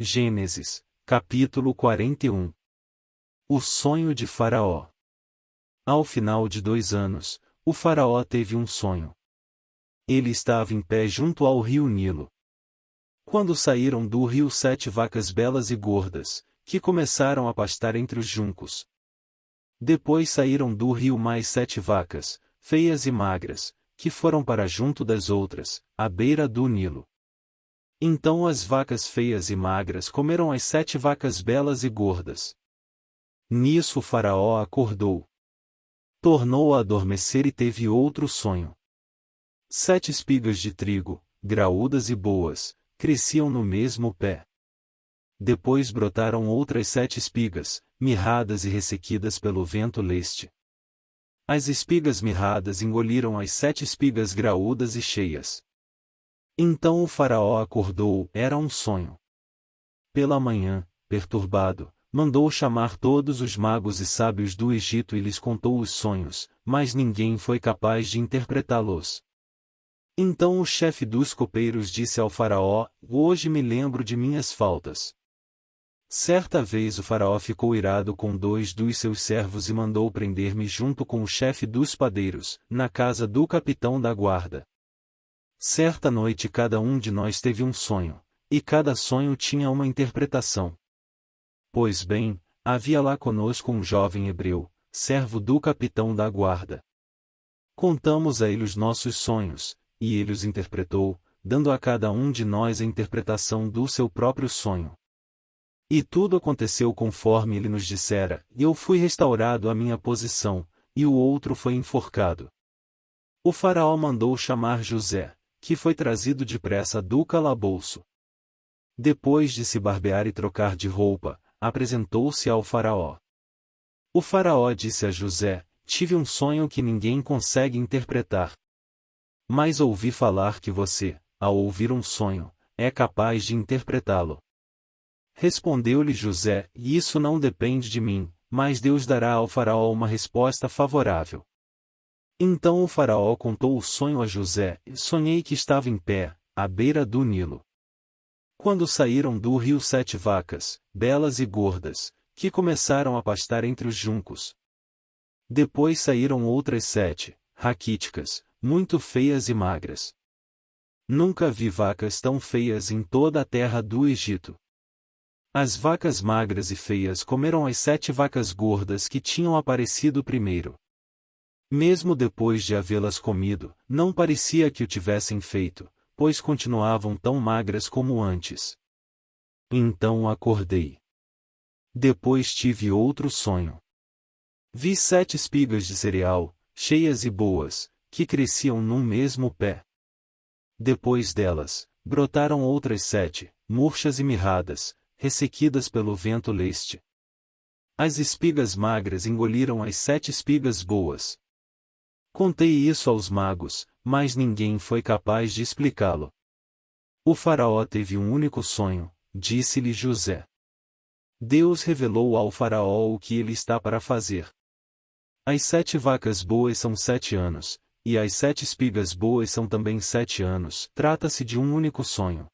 Gênesis, capítulo 41. O sonho de Faraó. Ao final de 2 anos, o Faraó teve um sonho. Ele estava em pé junto ao rio Nilo. Quando saíram do rio 7 vacas belas e gordas, que começaram a pastar entre os juncos. Depois saíram do rio mais 7 vacas, feias e magras, que foram para junto das outras, à beira do Nilo. Então as vacas feias e magras comeram as 7 vacas belas e gordas. Nisso o Faraó acordou. Tornou a adormecer e teve outro sonho. 7 espigas de trigo, graúdas e boas, cresciam no mesmo pé. Depois brotaram outras 7 espigas, mirradas e ressequidas pelo vento leste. As espigas mirradas engoliram as 7 espigas graúdas e cheias. Então o Faraó acordou, era um sonho. Pela manhã, perturbado, mandou chamar todos os magos e sábios do Egito e lhes contou os sonhos, mas ninguém foi capaz de interpretá-los. Então o chefe dos copeiros disse ao Faraó: Hoje me lembro de minhas faltas. Certa vez o Faraó ficou irado com 2 dos seus servos e mandou prender-me junto com o chefe dos padeiros, na casa do capitão da guarda. Certa noite cada um de nós teve um sonho, e cada sonho tinha uma interpretação. Pois bem, havia lá conosco um jovem hebreu, servo do capitão da guarda. Contamos a ele os nossos sonhos, e ele os interpretou, dando a cada um de nós a interpretação do seu próprio sonho. E tudo aconteceu conforme ele nos dissera, e eu fui restaurado à minha posição, e o outro foi enforcado. O Faraó mandou chamar José, que foi trazido depressa do calabouço. Depois de se barbear e trocar de roupa, apresentou-se ao Faraó. O Faraó disse a José: Tive um sonho que ninguém consegue interpretar. Mas ouvi falar que você, ao ouvir um sonho, é capaz de interpretá-lo. Respondeu-lhe José: Isso não depende de mim, mas Deus dará ao Faraó uma resposta favorável. Então o Faraó contou o sonho a José: Sonhei que estava em pé, à beira do Nilo. Quando saíram do rio 7 vacas, belas e gordas, que começaram a pastar entre os juncos. Depois saíram outras 7, raquíticas, muito feias e magras. Nunca vi vacas tão feias em toda a terra do Egito. As vacas magras e feias comeram as 7 vacas gordas que tinham aparecido primeiro. Mesmo depois de havê-las comido, não parecia que o tivessem feito, pois continuavam tão magras como antes. Então acordei. Depois tive outro sonho. Vi 7 espigas de cereal, cheias e boas, que cresciam num mesmo pé. Depois delas, brotaram outras 7, murchas e mirradas, ressequidas pelo vento leste. As espigas magras engoliram as 7 espigas boas. Contei isso aos magos, mas ninguém foi capaz de explicá-lo. O Faraó teve um único sonho, disse-lhe José. Deus revelou ao Faraó o que ele está para fazer. As 7 vacas boas são 7 anos, e as 7 espigas boas são também 7 anos. Trata-se de um único sonho.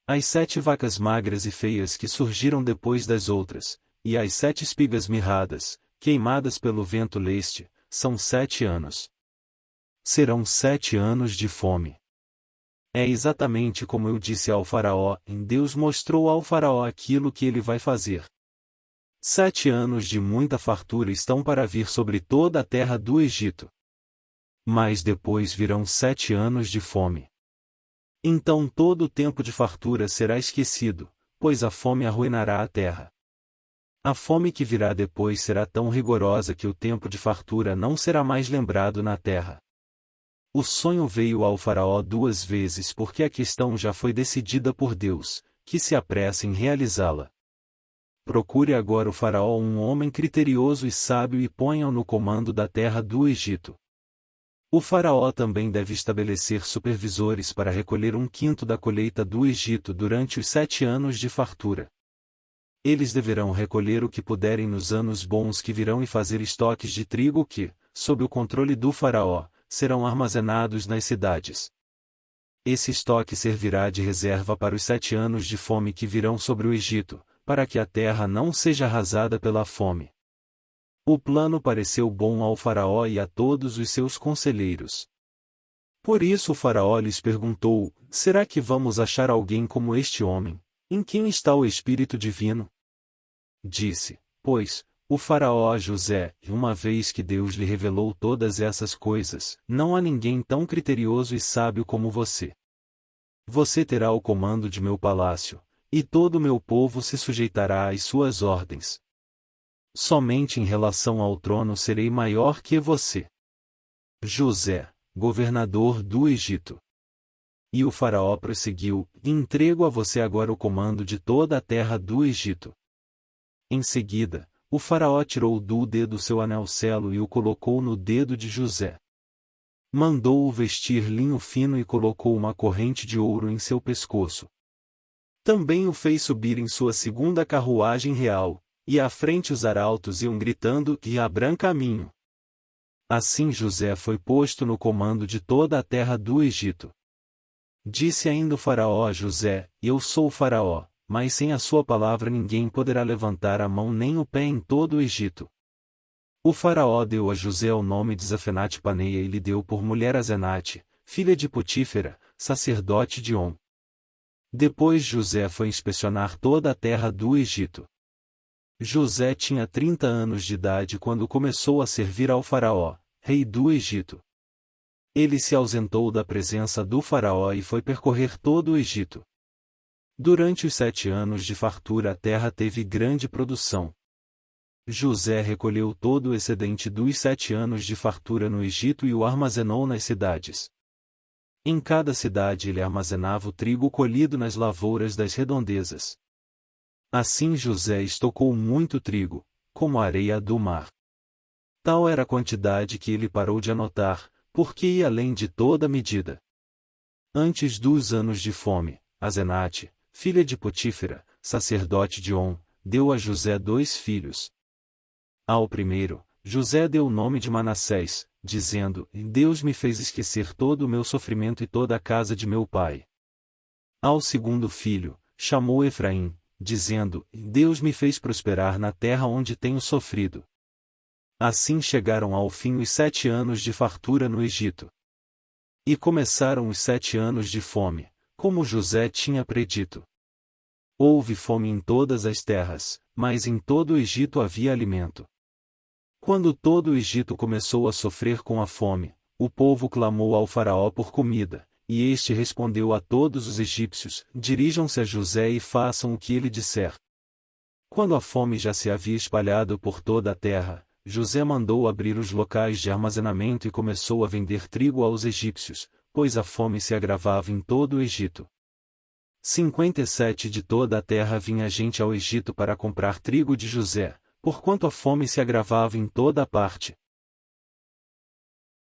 As 7 vacas magras e feias que surgiram depois das outras, e as 7 espigas mirradas, queimadas pelo vento leste, são 7 anos. Serão 7 anos de fome. É exatamente como eu disse ao Faraó, Deus mostrou ao Faraó aquilo que ele vai fazer. 7 anos de muita fartura estão para vir sobre toda a terra do Egito. Mas depois virão 7 anos de fome. Então todo o tempo de fartura será esquecido, pois a fome arruinará a terra. A fome que virá depois será tão rigorosa que o tempo de fartura não será mais lembrado na terra. O sonho veio ao Faraó 2 vezes porque a questão já foi decidida por Deus, que se apressa em realizá-la. Procure agora o Faraó um homem criterioso e sábio e ponha-o no comando da terra do Egito. O Faraó também deve estabelecer supervisores para recolher 1/5 da colheita do Egito durante os 7 anos de fartura. Eles deverão recolher o que puderem nos anos bons que virão e fazer estoques de trigo que, sob o controle do Faraó, serão armazenados nas cidades. Esse estoque servirá de reserva para os 7 anos de fome que virão sobre o Egito, para que a terra não seja arrasada pela fome. O plano pareceu bom ao faraó e a todos os seus conselheiros. Por isso o faraó lhes perguntou: será que vamos achar alguém como este homem, em quem está o Espírito Divino? Disse, pois, o faraó a José: uma vez que Deus lhe revelou todas essas coisas, não há ninguém tão criterioso e sábio como você. Você terá o comando de meu palácio, e todo o meu povo se sujeitará às suas ordens. Somente em relação ao trono serei maior que você. José, governador do Egito. E o faraó prosseguiu: entrego a você agora o comando de toda a terra do Egito. Em seguida, o faraó tirou do dedo seu anel-selo e o colocou no dedo de José. Mandou-o vestir linho fino e colocou uma corrente de ouro em seu pescoço. Também o fez subir em sua segunda carruagem real, e à frente os arautos iam gritando: e abram caminho. Assim José foi posto no comando de toda a terra do Egito. Disse ainda o faraó a José: eu sou o faraó, mas sem a sua palavra ninguém poderá levantar a mão nem o pé em todo o Egito. O faraó deu a José o nome de Zafenate-Paneia e lhe deu por mulher Asenate, filha de Potífera, sacerdote de On. Depois José foi inspecionar toda a terra do Egito. José tinha 30 anos de idade quando começou a servir ao faraó, rei do Egito. Ele se ausentou da presença do faraó e foi percorrer todo o Egito. Durante os 7 anos de fartura a terra teve grande produção. José recolheu todo o excedente dos 7 anos de fartura no Egito e o armazenou nas cidades. Em cada cidade ele armazenava o trigo colhido nas lavouras das redondezas. Assim José estocou muito trigo, como a areia do mar. Tal era a quantidade que ele parou de anotar, porque ia além de toda medida. Antes dos anos de fome, Asenate, filha de Potífera, sacerdote de On, deu a José 2 filhos. Ao primeiro, José deu o nome de Manassés, dizendo: Deus me fez esquecer todo o meu sofrimento e toda a casa de meu pai. Ao segundo filho, chamou Efraim, dizendo: Deus me fez prosperar na terra onde tenho sofrido. Assim chegaram ao fim os 7 anos de fartura no Egito. E começaram os 7 anos de fome, como José tinha predito. Houve fome em todas as terras, mas em todo o Egito havia alimento. Quando todo o Egito começou a sofrer com a fome, o povo clamou ao faraó por comida, e este respondeu a todos os egípcios: dirijam-se a José e façam o que ele disser. Quando a fome já se havia espalhado por toda a terra, José mandou abrir os locais de armazenamento e começou a vender trigo aos egípcios, pois a fome se agravava em todo o Egito. 57 de toda a terra vinha gente ao Egito para comprar trigo de José, porquanto a fome se agravava em toda a parte.